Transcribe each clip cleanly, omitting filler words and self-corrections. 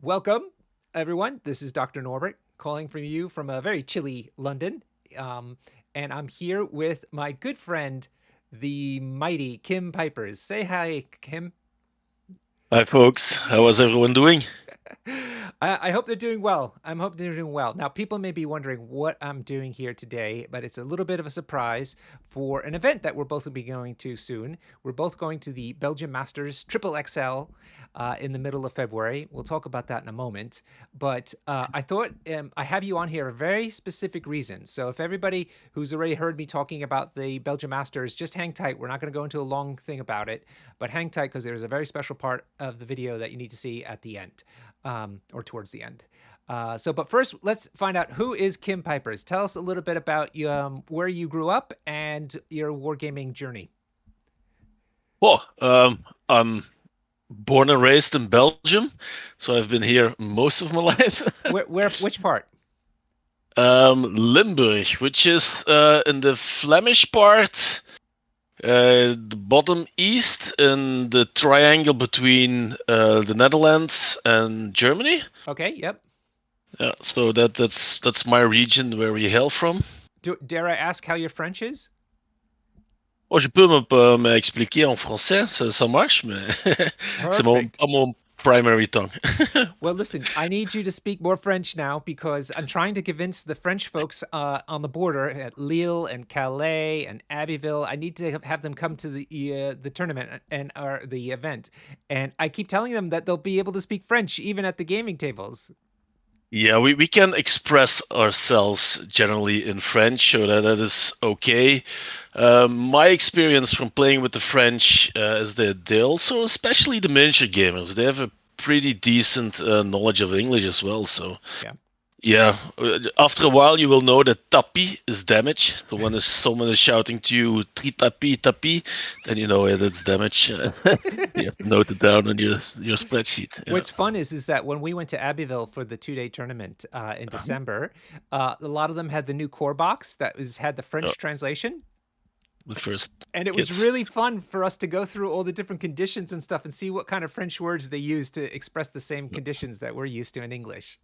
Welcome, everyone. This is Dr. Norbert calling from you from a very chilly London. Um, and I'm here with my good friend, the mighty Kim Pipers. Say hi, Kim. Hi, folks. How was everyone doing? I hope they're doing well. I'm hoping they're doing well. Now, people may be wondering what I'm doing here today, but it's a little bit of a surprise for an event that we're both going to be going to soon. We're both going to the Belgian Masters XXXL in the middle of February. We'll talk about that in a moment. But I thought I have you on here for a very specific reason. So if everybody who's already heard me talking about the Belgian Masters, just hang tight. We're not going to go into a long thing about it, but hang tight because there's a very special part of the video that you need to see at the end or towards the end. But first, let's find out who is Kim Pipers. Tell us a little bit about where you grew up and your wargaming journey. I'm born and raised in Belgium, so I've been here most of my life. Which part? Limburg, which is in the Flemish part, the bottom east, in the triangle between the Netherlands and Germany. Okay, yep. Yeah, so that's my region where we hail from. Dare I ask how your French is? Oh, je peux m'expliquer en français, ça marche, mais c'est Perfect. pas mon primary tongue. Well, listen, I need you to speak more French now because I'm trying to convince the French folks on the border at Lille and Calais and Abbeville. I need to have them come to the tournament and or the event, and I keep telling them that they'll be able to speak French even at the gaming tables. Yeah, we can express ourselves generally in French, so that is okay. My experience from playing with the French is that they also, especially the miniature gamers, they have a pretty decent knowledge of English as well. So Yeah. yeah, after a while you will know that tapis is damage. So when someone is shouting to you "tri tapis tapis," then you know it's damage. You have to note it down on your spreadsheet. Yeah. What's fun is that when we went to Abbeville for the 2-day tournament in December, a lot of them had the new core box that had the Uh, French translation. the first And it was kids. really fun for us to go through all the different conditions and stuff and see what kind of French words they use to express the same conditions that we're used to in English.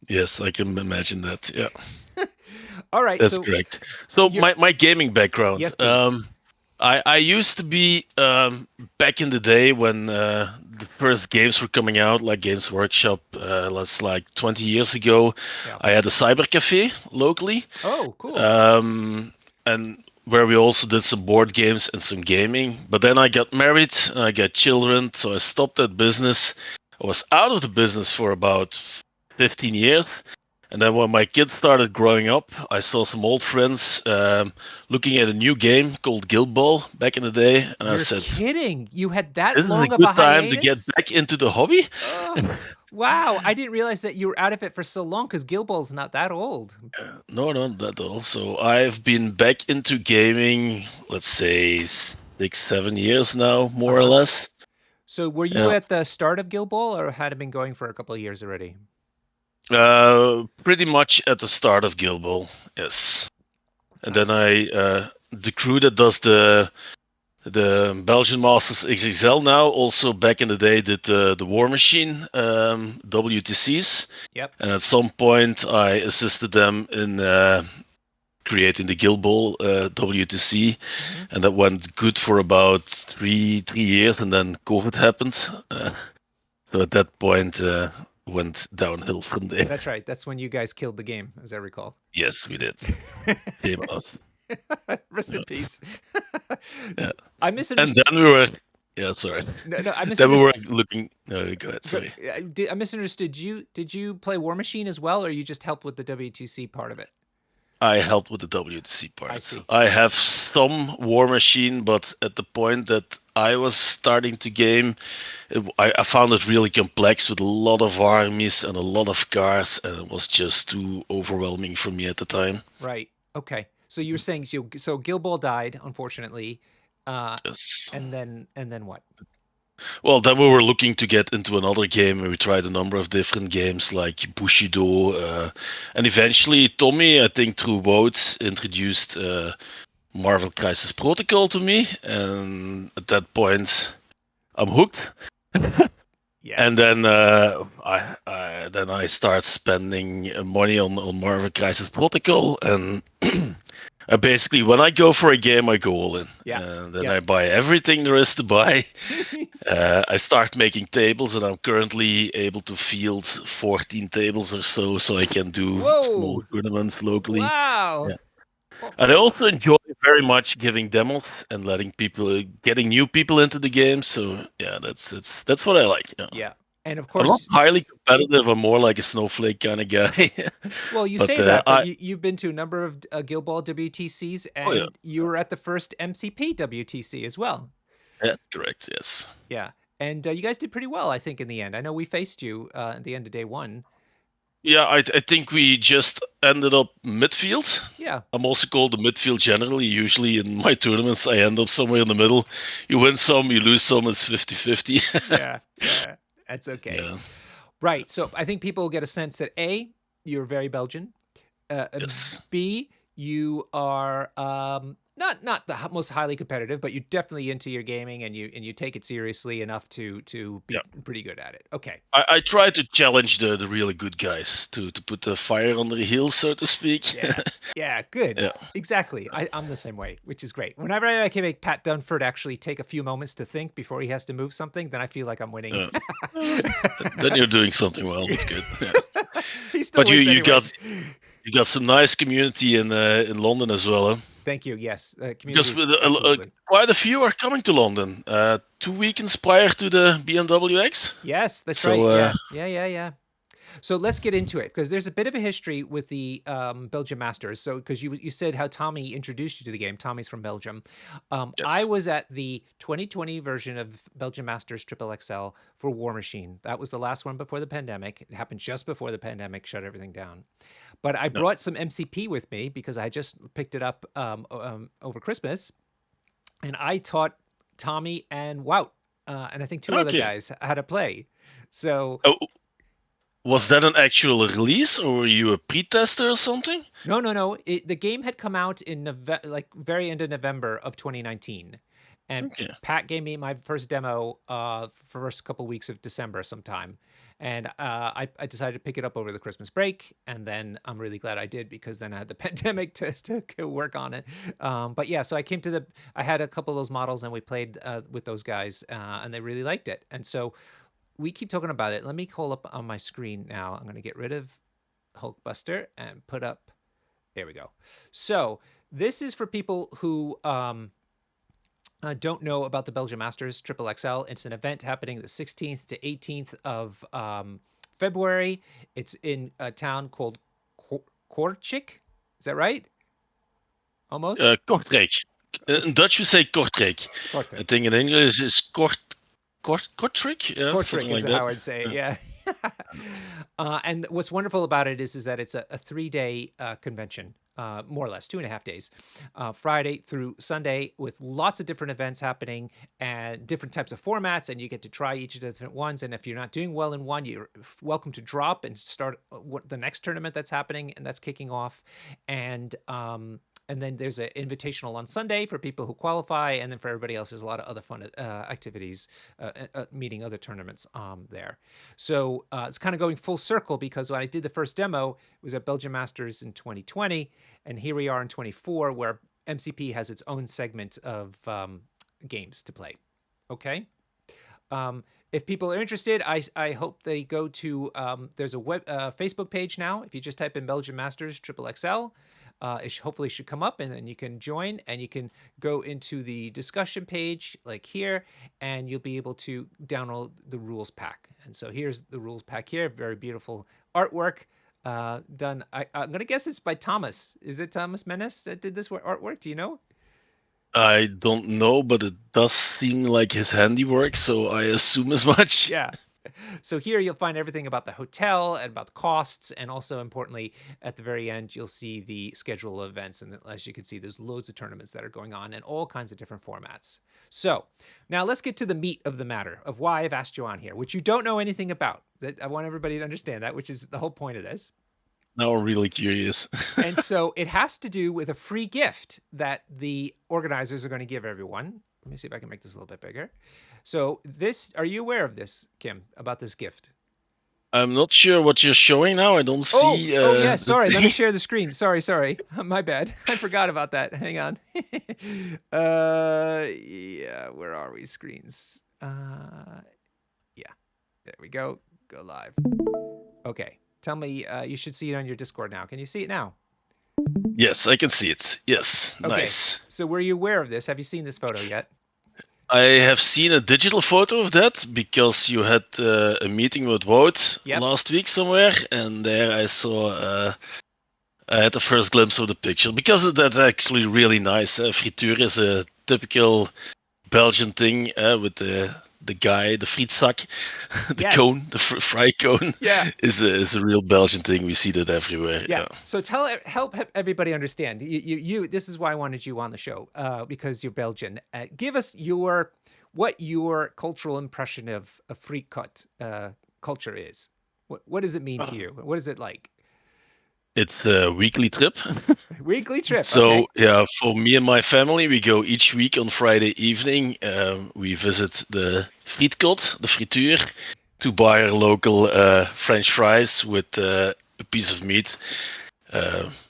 Yes, I can imagine that. Yeah, All right, that's so correct. So you're my gaming background. yes, please. I used to be back in the day when the first games were coming out, like Games Workshop. That's like 20 years ago. Yeah. I had a cyber cafe locally, Oh, cool. and where we also did some board games and some gaming. But then I got married and I got children, so I stopped that business. I was out of the business for about 15 years. And then when my kids started growing up, I saw some old friends looking at a new game called Guild Ball back in the day, and I You're said, kidding. You had that "This is a long of a good time to get hiatus? back into the hobby." Oh, wow. I didn't realize that you were out of it for so long because Guild Ball's not that old. No, not at all. So I've been back into gaming, let's say 6, 7 years now, more or Uh-huh. less. So were you Yeah. at the start of Guild Ball or had it been going for a couple of years already? Pretty much at the start of Guild Ball, yes. And then Nice. the crew that does the Belgian Masters XXXL now, also back in the day, did the War Machine WTCs. Yep. And at some point, I assisted them in creating the Guild Ball WTC. Hmm. And that went good for about three years. And then COVID happened. So at that point, went downhill from there. That's right. That's when you guys killed the game, as I recall. Yes, we did. Shame on us. Rest in Yeah. peace. Yeah. I And misunderstood. then we were, yeah, sorry. No, I Then we were misunderstood. looking, no, go ahead, sorry. I misunderstood you. Did you play War Machine as well, or you just helped with the WTC part of it? I helped with the WTC I part. see. I have some War Machine, but at the point that I was starting to game, I found it really complex with a lot of armies and a lot of cars, and it was just too overwhelming for me at the time. Right. Okay. So you were saying so Guild Ball died, unfortunately, uh, Yes. and then what? Well, then we were looking to get into another game, and we tried a number of different games like Bushido, and eventually Tommy, I think through votes, introduced Marvel Crisis Protocol to me, and at that point, I'm hooked. Yeah. And then I start spending money on Marvel Crisis Protocol, and basically when I go for a game, I go all in, Yeah. and then Yep. I buy everything there is to buy. I start making tables, and I'm currently able to field 14 tables or so I can do small Whoa. tournaments locally. Wow. Yeah. Well, And I also enjoy very much giving demos and letting people, getting new people into the game. So yeah, that's what I like. Yeah. yeah. And of I'm not course, highly competitive. I'm more like a snowflake kind of guy. well, you but say that, but I you've been to a number of Guild Ball WTCs, oh yeah, and you were at the first MCP WTC as well. that's correct. Yes. Yeah. And you guys did pretty well, I think, in the end. I know we faced you at the end of day one. Yeah, I think we just ended up midfield. Yeah. I'm also called the midfield generally. Usually in my tournaments, I end up somewhere in the middle. You win some, you lose some. It's 50-50. Yeah. Yeah. That's okay. Yeah. Right. So I think people get a sense that A, you're very Belgian. Yes. B, you are not the most highly competitive, but you're definitely into your gaming, and you take it seriously enough to be Yeah. pretty good at it. Okay. I try to challenge the really good guys to put the fire under the heels, so to speak. Yeah. Yeah. Good. Yeah. Exactly. I'm the same way, which is great. Whenever I can make Pat Dunford actually take a few moments to think before he has to move something, then I feel like I'm winning. Then you're doing something well. That's good. Yeah. He still But wins you anyway. got some nice community in London as well, huh? Thank you. Yes, Because communities, absolutely. quite a few are coming to London. 2 weekends prior to the BMW X. Yes, that's So right. Yeah, yeah, yeah, yeah. So let's get into it, because there's a bit of a history with the Belgian Masters. So because you said how Tommy introduced you to the game. Tommy's from Belgium. I yes. was at the 2020 version of Belgian Masters XXXL for War Machine. That was the last one before the pandemic. It happened just before the pandemic shut everything down. But I No. brought some MCP with me because I just picked it up over Christmas, and I taught Tommy and Wout, and I think two other Okay. guys how to play. So Oh, was that an actual release, or were you a pre-tester or something? no, no, no. The game had come out in like very end of November of 2019, and Okay. Pat gave me my first demo first couple weeks of December sometime, and I decided to pick it up over the Christmas break, and then I'm really glad I did, because then I had the pandemic to go work on it. But yeah, so I had a couple of those models, and we played with those guys, and they really liked it, and so we keep talking about it. Let me call up on my screen now. I'm going to get rid of Hulkbuster and put up. There we go. So this is for people who don't know about the Belgian Masters XXXL. It's an event happening the 16th to 18th of February. It's in a town called Kortrijk. Is that right? Almost? Kortrijk. In Okay. Dutch we say Kortrijk. I Kortrijk. think in English is Kortrijk. Yeah, Kortrijk something is like that. how I'd say it. Yeah. Yeah. And what's wonderful about it is that it's a 3-day convention, more or less 2.5 days, Friday through Sunday, with lots of different events happening and different types of formats, and you get to try each of the different ones. And if you're not doing well in one, you're welcome to drop and start the next tournament that's happening and that's kicking off. And then there's an invitational on Sunday for people who qualify, and then for everybody else, there's a lot of other fun activities, meeting other tournaments there. So it's kind of going full circle, because when I did the first demo, it was at Belgian Masters in 2020, and here we are in 24, where MCP has its own segment of games to play. Okay. If people are interested, I hope they go to, there's a Facebook page now. If you just type in Belgian Masters XXXL, it hopefully should come up, and then you can join, and you can go into the discussion page like here, and you'll be able to download the rules pack. And so here's the rules pack here. Very beautiful artwork done. I'm going to guess it's by Thomas. Is it Thomas Menes that did this artwork? Do you know? I don't know, but it does seem like his handiwork, so I assume as much. Yeah. So here you'll find everything about the hotel and about the costs, and also importantly, at the very end, you'll see the schedule of events. And as you can see, there's loads of tournaments that are going on in all kinds of different formats. So now let's get to the meat of the matter of why I've asked you on here, which you don't know anything about. I want everybody to understand that, which is the whole point of this. Now I'm really curious. And so it has to do with a free gift that the organizers are going to give everyone Let me see if I can make this a little bit bigger. So this, are you aware of this, Kim, about this gift? I'm not sure what you're showing now. I don't see Oh yeah. the Sorry. Let me thing. share the screen. Sorry. My bad. I forgot about that. Hang on. Yeah. Where are we? Screens. Yeah. There we go. Go live. Okay. Tell me. You should see it on your Discord now. Can you see it now? Yes, I can see it. Yes, Okay. nice. So were you aware of this? Have you seen this photo yet? I have seen a digital photo of that because you had a meeting with Wout Yep. last week somewhere, and there I saw. I had the first glimpse of the picture because that's actually really nice. Frituur is a typical Belgian thing with the guy, the frietzak, the Yes. cone, the fry cone Yeah. is a real Belgian thing. We see that everywhere. Yeah. Yeah. So help everybody understand. You. This is why I wanted you on the show, because you're Belgian. Give us what your cultural impression of frietcut culture is. What does it mean to you? What is it like? It's a weekly trip. Weekly trip. So Okay. yeah, for me and my family, we go each week on Friday evening. We visit the frietkot, the frituur, to buy our local French fries with a piece of meat.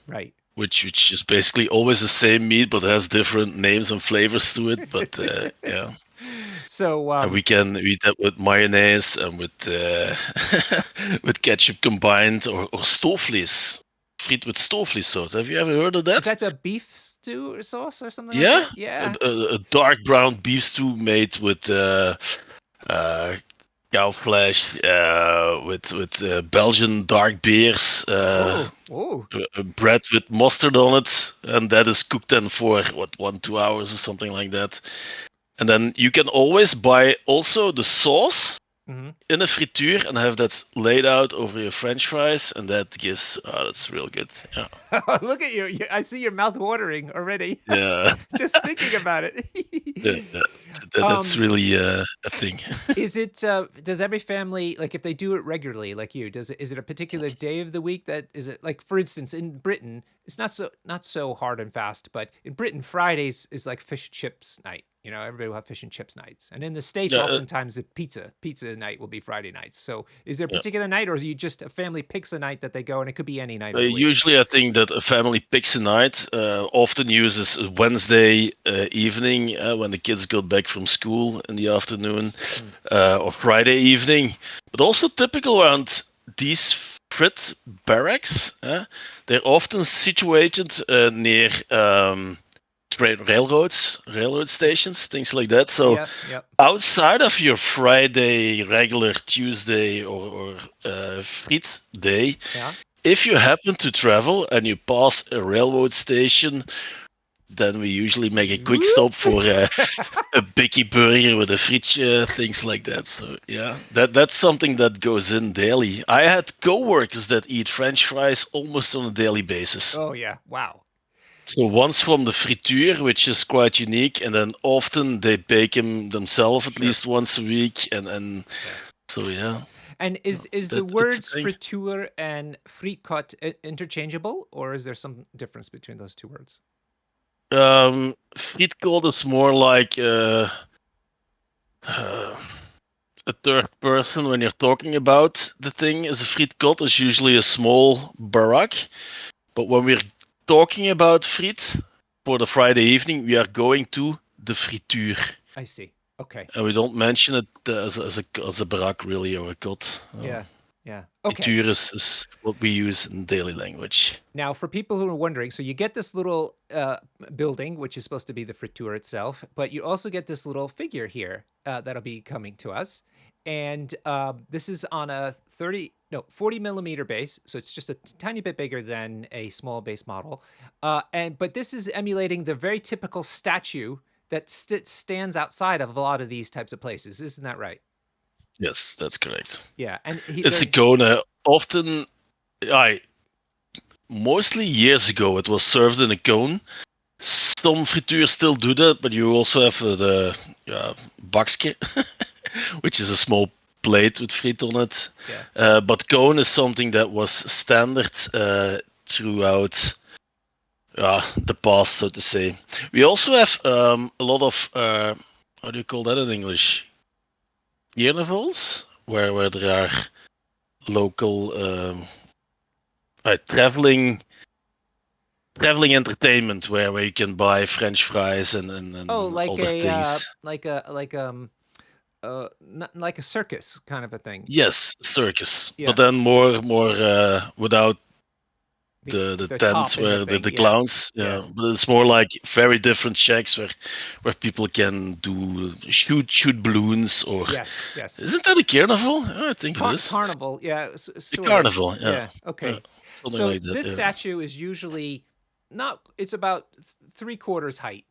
Right. Which is basically always the same meat, but has different names and flavors to it. But yeah, So and we can eat that with mayonnaise and with with ketchup combined, or stoofvlees, friet with stoofvlees sauce. Have you ever heard of is that? that the beef stew or sauce or something like Yeah, that? Yeah. a dark brown beef stew made with uh, cow flesh, with Belgian dark beers. Oh. Bread with mustard on it, and that is cooked then for what 1-2 hours or something like that. And then you can always buy also the sauce Mm-hmm. in a frituur and have that laid out over your French fries, and that gives that's real good. Yeah, Look at you. I see your mouth watering already. yeah, Just thinking about it. yeah, that's really a thing. Is it does every family, like if they do it regularly like you, does it, is it a particular day of the week that is it, like for instance in Britain, it's not so hard and fast, but in Britain Fridays is like fish and chips night. You know, everybody will have fish and chips nights. And in the States Yeah, oftentimes the pizza night will be Friday nights. So is there a yeah. particular night, or is you just a family picks a night that they go and it could be any night of the week? Usually, I think that a family picks a night. Often uses Wednesday evening when the kids go back from school in the afternoon, or Friday evening. But also typical around these Brit barracks. They're often situated near railroad stations, things like that. So Yep. outside of your Friday, regular Tuesday or Friet day, Yeah. if you happen to travel and you pass a railroad station, then we usually make a quick stop for a biggie burger with a frietje, things like that. So yeah, that's something that goes in daily. I had coworkers that eat French fries almost on a daily basis. Oh yeah. Wow. So once from the frituur, which is quite unique, and then often they bake them themselves at Sure. least once a week, and Yeah. so yeah. And is the That it's a words thing. friture and frietkot interchangeable, or is there some difference between those two words? Frietkot is more like a third person when you're talking about the thing. As a frietkot is usually a small barack, but when we're talking about friet for the Friday evening, we are going to the frituur. I see. Okay. And we don't mention it as a barack really, or a cot. Yeah. Okay. Frituur is what we use in daily language. Now, for people who are wondering, so you get this little building, which is supposed to be the friture itself, but you also get this little figure here that'll be coming to us. And this is on a 40 millimeter base. So it's just a tiny bit bigger than a small base model. But this is emulating the very typical statue that stands outside of a lot of these types of places. Isn't that right? Yes, that's correct. Yeah. And It's a cone. Often, mostly years ago, it was served in a cone. Some frituurs still do that, but you also have the bakske, which is a small plate with friet on it. Yeah. But cone is something that was standard throughout the past, so to say. We also have a lot of how do you call that in English? Carnivals, where there are local traveling entertainment where you can buy French fries and Oh, like other a things. not like a circus kind of a thing. Yes, circus, Yeah. but then more without the The tent top and where everything. the Yeah. clowns. Yeah. Yeah, but it's more like very different shacks where people can do shoot balloons or. Yes. Yes. Isn't that a carnival? I think it is. Carnival. Yeah. The Sort of. carnival, yeah. Yeah. Yeah, Okay. something So like that. this Yeah, statue is usually not. It's about 3/4 height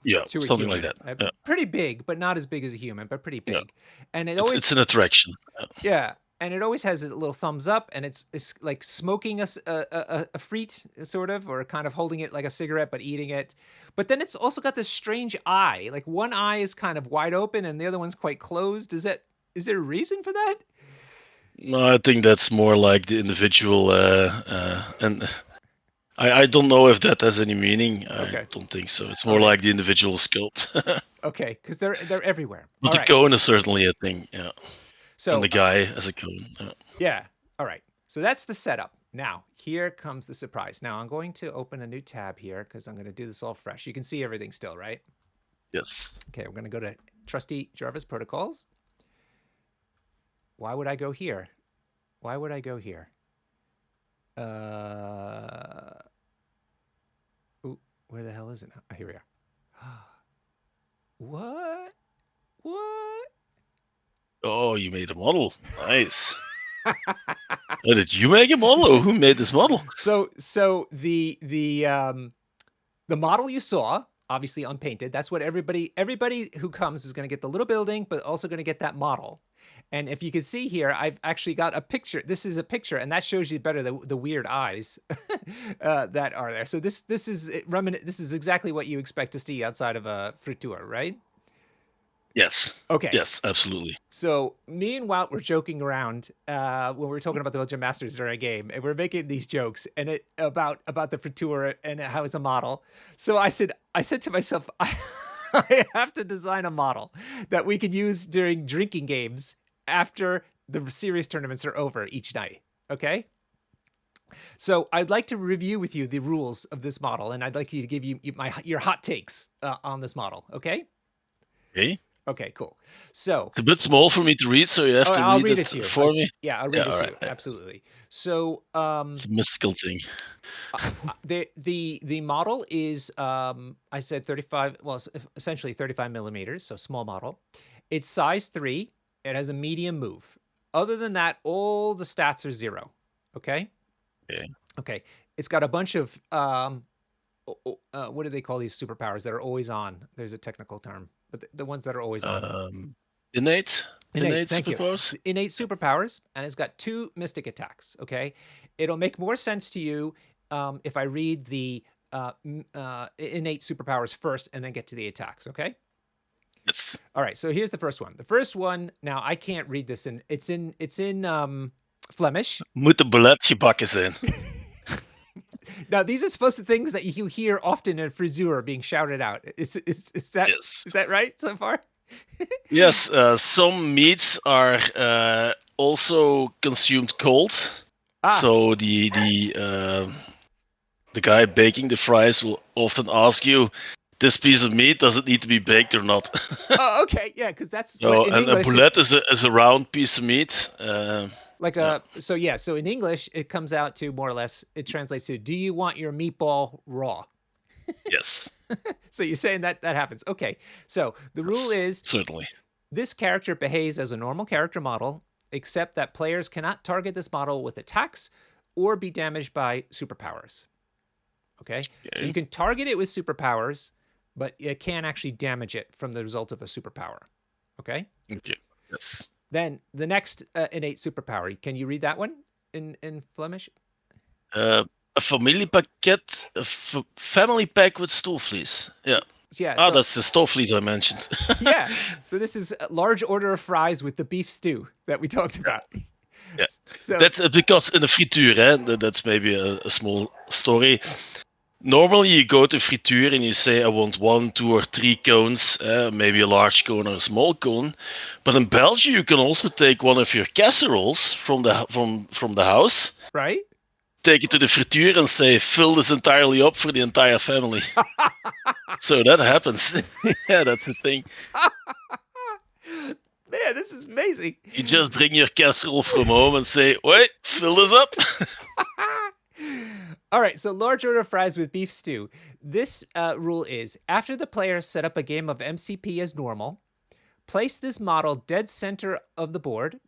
yeah, to a something like human. that. Yeah, Pretty big, but not as big as a human, but pretty yeah. big. And it It's always an attraction. Yeah. Yeah, and it always has a little thumbs up, and it's like smoking a friet, sort of, or kind of holding it like a cigarette, but eating it. But then it's also got this strange eye. Like one eye is kind of wide open, and the other one's quite closed. Is there a reason for that? No, I think that's more like the individual, and I don't know if that has any meaning. I Okay, don't think so. It's all more right, like the individual sculpt. okay, because they're everywhere. But All the right, cone is certainly a thing, yeah. And so the guy as a cone. Yeah. yeah, all right. So that's the setup. Now here comes the surprise. Now I'm going to open a new tab here because I'm going to do this all fresh. You can see everything still, right? Yes. Okay, we're going to go to trusty Jarvis protocols. Why would I go here? Why would I go here? Ooh, where the hell is it now? Oh, here we are. What? What? Oh, you made a model. Nice. Oh, did you make a model, or who made this model? So the model you saw, obviously unpainted. That's what everybody who comes is going to get the little building, but also going to get that model. And if you can see here, I've actually got a picture. This is a picture, and that shows you better the weird eyes that are there. So this is this is exactly what you expect to see outside of a friture, right? Yes. Okay. Yes, absolutely. So me and Wout were joking around when we were talking about the Belgian Masters during a game, and we're making these jokes and about the friture and how it's a model. So I said to myself, I have to design a model that we can use during drinking games after the serious tournaments are over each night. Okay. So I'd like to review with you the rules of this model, and I'd like you to give your hot takes on this model. Okay. Okay. Okay, cool. So It's a bit small for me to read, so you have to I'll read read it it to you. for me. Yeah, I'll read Yeah, it all to right. you. Absolutely. So It's a mystical thing. the model is I said 35. Well, essentially 35 millimeters, so small model. It's size 3. It has a medium move. Other than that, all the stats are 0. Okay. Okay. Okay. It's got a bunch of what do they call these superpowers that are always on? There's a technical term, but the ones that are always on. Innate Thank you. superpowers. Innate superpowers, and it's got 2 mystic attacks. Okay, it'll make more sense to you if I read the innate superpowers first, and then get to the attacks. Okay. Yes. All right. So here's the first one. The first one. Now I can't read this, and it's in Flemish. Moet de belet gebakken zijn. Now these are supposed to things that you hear often in frisure being shouted out. Is that Yes. Is that right so far? Yes, some meats are also consumed cold. So the guy baking the fries will often ask you, "This piece of meat, does it need to be baked or not?" Oh, okay, yeah, because that's So, in and English. a poulet is a round piece of meat. So in English it comes out to more or less. It translates to, "Do you want your meatball raw?" Yes. So you're saying that happens. Okay. So the rule is certainly this character behaves as a normal character model, except that players cannot target this model with attacks or be damaged by superpowers. Okay. So you can target it with superpowers, but you can't actually damage it from the result of a superpower. Okay. Okay. Yes. Then the next innate superpower. Can you read that one in Flemish? A familiepakket, family pack with stoofvlees. Yeah. Yeah. So, that's the stoofvlees I mentioned. Yeah. So this is a large order of fries with the beef stew that we talked about. Yeah. So That's because in the frituur, that's maybe a small story. Normally, you go to frituur and you say, I want 1, 2, or 3 cones, maybe a large cone or a small cone. But in Belgium, you can also take one of your casseroles from the house, Right? take it to the frituur and say, fill this entirely up for the entire family. So that happens. Yeah, that's the thing. Man, this is amazing. You just bring your casserole from home and say, wait, fill this up. All right, so large order fries with beef stew. This rule is after the players set up a game of MCP as normal, place this model dead center of the board,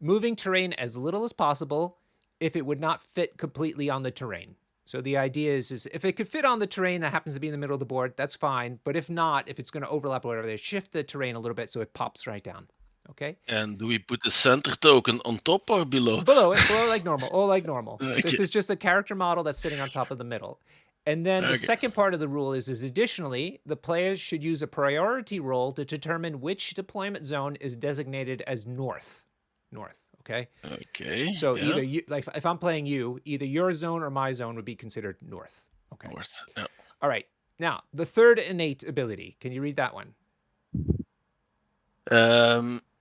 moving terrain as little as possible if it would not fit completely on the terrain. So the idea is if it could fit on the terrain that happens to be in the middle of the board, that's fine. But if not, if it's going to overlap or whatever, they shift the terrain a little bit so it pops right down. Okay? And do we put the center token on top or below? Below it, below like normal, all like normal. Okay. This is just a character model that's sitting on top of the middle. And then the second part of the rule is additionally, the players should use a priority roll to determine which deployment zone is designated as north. North, okay? Okay. So either you, like if I'm playing you, either your zone or my zone would be considered north. Okay. North. Yeah. All right. Now, the third innate ability. Can you read that one?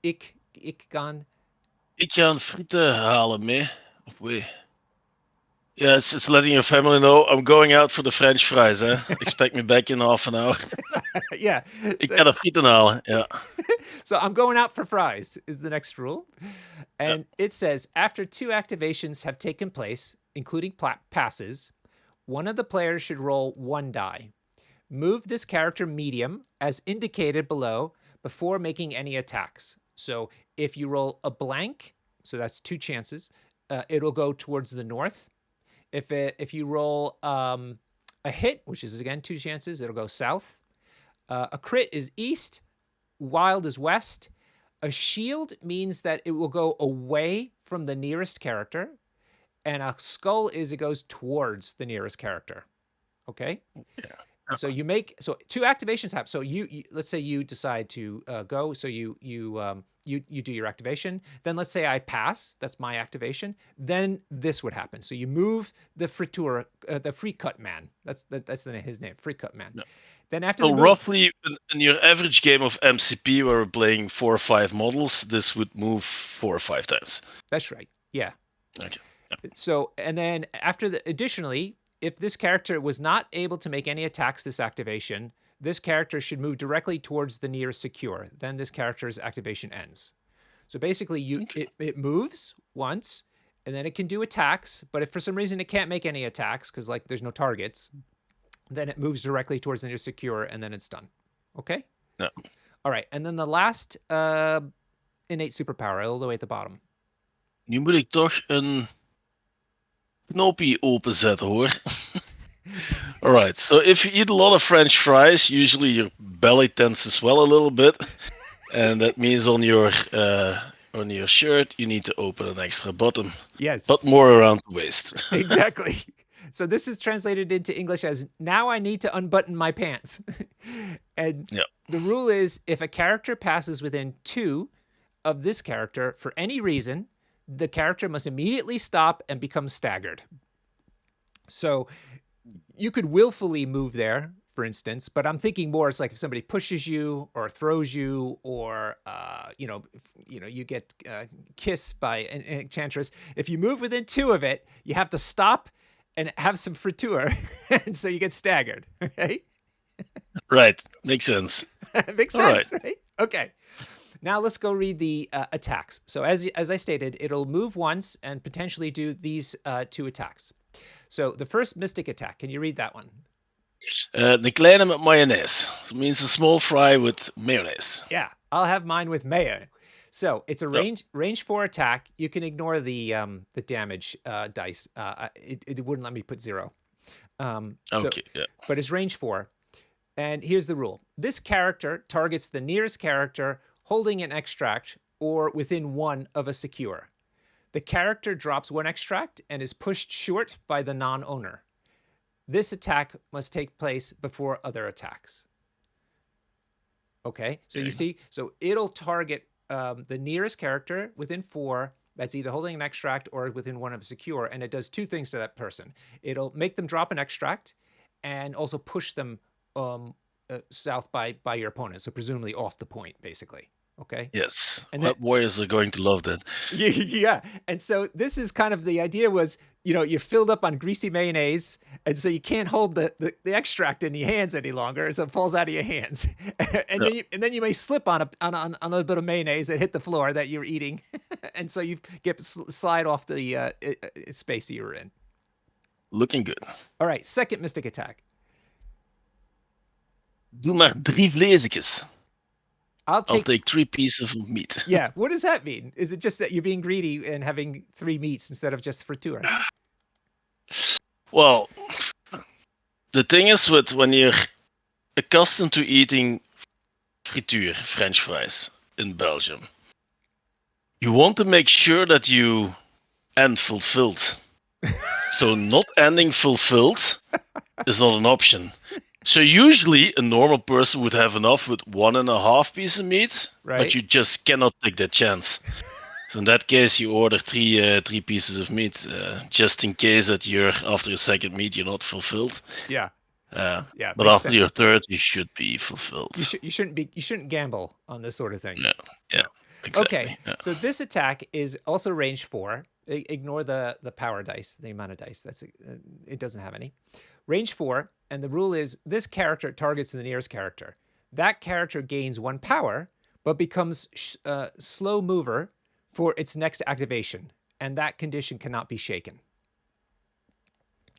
Ik gaan. Ik ga frieten halen mee. Of wait. Yeah, it's letting your family know I'm going out for the French fries. Expect me back in half an hour. Yeah. Ik ga de frieten halen. Yeah. So I'm going out for fries is the next rule. And it says after 2 activations have taken place, including passes, one of the players should roll 1 die. Move this character medium as indicated below before making any attacks. So if you roll a blank, so that's 2 chances, it'll go towards the north. If you roll a hit, which is again 2 chances, it'll go south. A crit is east. Wild is west. A shield means that it will go away from the nearest character. And a skull is it goes towards the nearest character. Okay? Yeah. So you make 2 activations happen. So you let's say you decide to go. So you do your activation. Then let's say I pass. That's my activation. Then this would happen. So you move the friture, the free cut man. That's his name, free cut man. Yeah. Then after so roughly in your average game of MCP where we're playing 4 or 5 models, this would move 4 or 5 times. That's right. Yeah. Okay. Yeah. So and then additionally, if this character was not able to make any attacks this activation, this character should move directly towards the nearest secure. Then this character's activation ends. So basically, it moves once, and then it can do attacks. But if for some reason it can't make any attacks because like there's no targets, then it moves directly towards the nearest secure, and then it's done. Okay. Yeah. All right, and then the last innate superpower all the way at the bottom. Nu moet ik toch een knopje openzetten hoor. All right, so if you eat a lot of French fries, usually your belly tends to swell a little bit, and that means on your shirt you need to open an extra button. Yes, but more around the waist. Exactly. So this is translated into English as now I need to unbutton my pants. And the rule is if a character passes within 2 of this character for any reason, the character must immediately stop and become staggered. So you could willfully move there, for instance, but I'm thinking more it's like if somebody pushes you or throws you or, you get kissed by an enchantress. If you move within 2 of it, you have to stop and have some friture, and so you get staggered, okay? Right. Makes sense. Makes sense, right? Okay. Now let's go read the attacks. So as I stated, it'll move once and potentially do these 2 attacks. So the first mystic attack, can you read that one? De kleine met mayonaise. So it means a small fry with mayonnaise. Yeah, I'll have mine with mayo. So it's a range 4 attack. You can ignore the damage dice. It wouldn't let me put 0. Okay, yeah. But it's range 4. And here's the rule. This character targets the nearest character holding an extract or within 1 of a secure. The character drops 1 extract and is pushed short by the non-owner. This attack must take place before other attacks. Okay, so you see, so it'll target the nearest character within 4 that's either holding an extract or within 1 of a secure, and it does 2 things to that person. It'll make them drop an extract, and also push them south by your opponent. So presumably off the point, basically. Okay. Yes. And Web that warriors are going to love that. yeah. And so this is kind of the idea was, you're filled up on greasy mayonnaise, and so you can't hold the extract in your hands any longer, so it falls out of your hands. and Yeah. then you may slip on a little bit of mayonnaise and hit the floor that you're eating, and so you get slide off the space that you were in. Looking good. All right, second mystic attack. Doe maar 3 vleesjes. I'll I'll take take 3 pieces of meat. Yeah, what does that mean? Is it just that you're being greedy and having 3 meats instead of just friture? Well, the thing is with when you're accustomed to eating frituur, French fries, in Belgium, you want to make sure that you end fulfilled. So not ending fulfilled is not an option. So usually a normal person would have enough with 1.5 pieces of meat, Right. but you just cannot take that chance. So in that case, you order three pieces of meat, just in case that you're after your second meat you're not fulfilled. Yeah. Yeah, Yeah, but makes after sense. your third, you should be fulfilled. You shouldn't gamble on this sort of thing. Yeah, exactly. Okay, yeah. so this attack is also range 4. Ignore the power dice, the amount of dice. It doesn't have any. Range 4, and the rule is this character targets the nearest character. That character gains 1 power, but becomes slow mover for its next activation, and that condition cannot be shaken.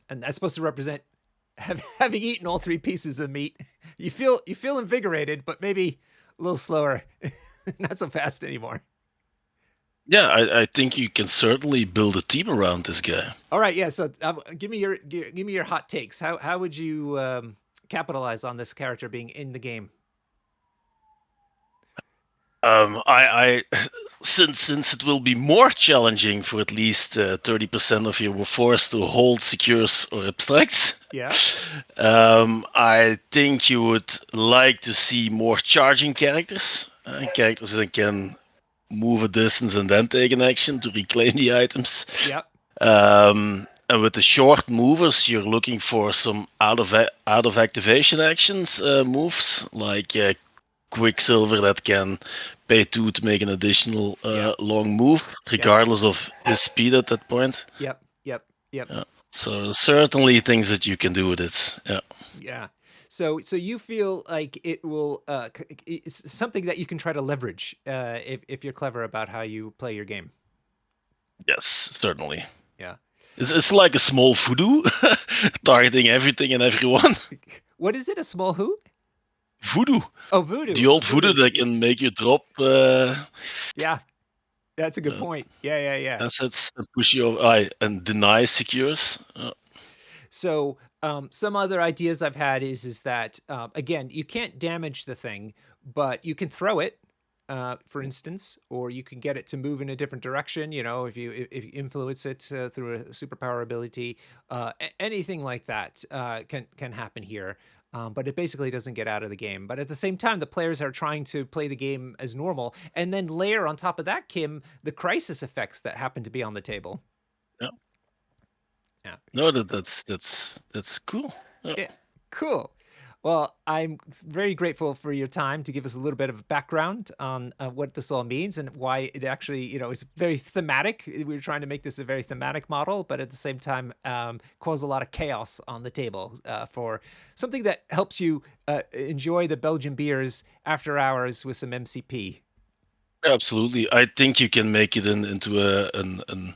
And that's supposed to represent having eaten all 3 pieces of meat. You feel invigorated, but maybe a little slower, not so fast anymore. Yeah, I think you can certainly build a team around this guy. All right, yeah. So give me your hot takes. How would you capitalize on this character being in the game? I since it will be more challenging for at least 30% of your force to hold, secures, or abstracts. Yeah. I think you would like to see more charging characters, characters that can move a distance and then take an action to reclaim the items. Yep. And with the short movers, you're looking for some out of activation actions moves like Quicksilver that can pay 2 to make an additional long move, regardless of his speed at that point. Yep. So certainly things that you can do with it. Yeah. So you feel like it will it's something that you can try to leverage if you're clever about how you play your game. Yes, certainly. Yeah. It's like a small voodoo, targeting everything and everyone. What is it? A small who? Voodoo. Oh, voodoo. The old voodoo that can make you drop. Yeah, that's a good point. Yeah. Assets and push you over, and deny secures. So some other ideas I've had is that again, you can't damage the thing, but you can throw it, for instance, or you can get it to move in a different direction. If you influence it through a superpower ability, anything like that can happen here. But it basically doesn't get out of the game. But at the same time, the players are trying to play the game as normal, and then layer on top of that, Kim, the crisis effects that happen to be on the table. Yeah. No, that's cool. Yeah, cool. Well, I'm very grateful for your time to give us a little bit of background on what this all means and why it actually, is very thematic. We were trying to make this a very thematic model, but at the same time, cause a lot of chaos on the table for something that helps you enjoy the Belgian beers after hours with some MCP. Absolutely. I think you can make it into an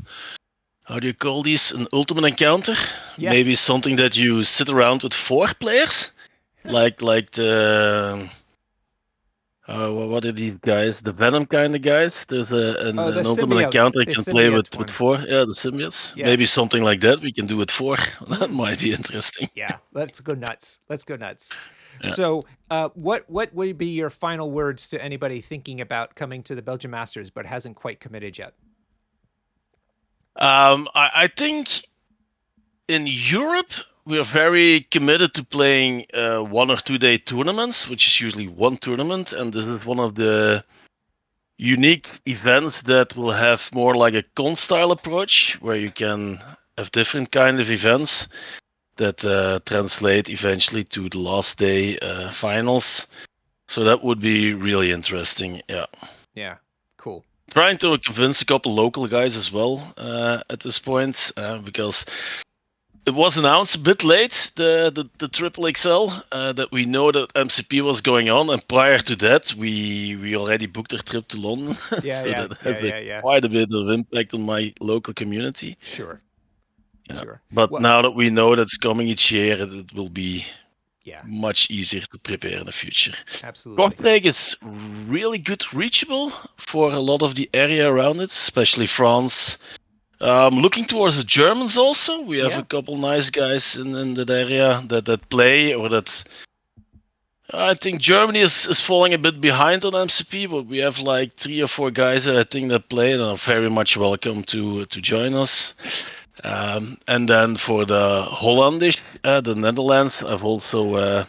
how do you call these? An ultimate encounter? Yes. Maybe something that you sit around with 4 players? like the what are these guys? The Venom kind of guys. There's an ultimate encounter you can play with 4. Yeah, the symbiotes. Yeah. Maybe something like that we can do with 4. That might be interesting. Yeah, let's go nuts. Yeah. So what would be your final words to anybody thinking about coming to the Belgian Masters but hasn't quite committed yet? I think in Europe, we are very committed to playing 1 or 2 day tournaments, which is usually 1 tournament, and this is one of the unique events that will have more like a con style approach, where you can have different kind of events. that translate eventually to the last day finals. So that would be really interesting. Yeah. Yeah. Cool. Trying to convince a couple local guys as well at this point because it was announced a bit late, the Triple XL, that we know that MCP was going on, and prior to that, we already booked a trip to London, Yeah, so yeah, that has yeah, yeah, yeah. quite a bit of impact on my local community. Sure, Yeah. sure. But Well, now that we know that's coming each year, it will be yeah, much easier to prepare in the future. absolutely. Kortrijk is really good reachable for a lot of the area around it, especially France. Looking towards the Germans also, we have Yeah, a couple nice guys in that area that play or that. I think Germany is falling a bit behind on MCP, but we have like 3 or 4 guys that I think that play and are very much welcome to join us. And then for the Hollandish, the Netherlands, I've also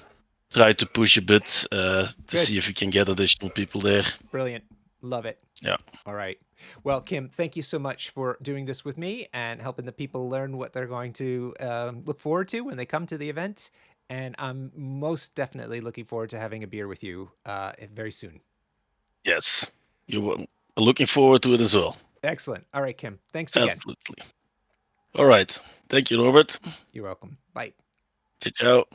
tried to push a bit to good. see if we can get additional people there. Brilliant. Love it. Yeah. All right. Well, Kim, thank you so much for doing this with me and helping the people learn what they're going to look forward to when they come to the event. And I'm most definitely looking forward to having a beer with you very soon. Yes. You're looking forward to it as well. Excellent. All right, Kim. Thanks again. Absolutely. All right. Thank you, Robert. You're welcome. Bye. Ciao, ciao.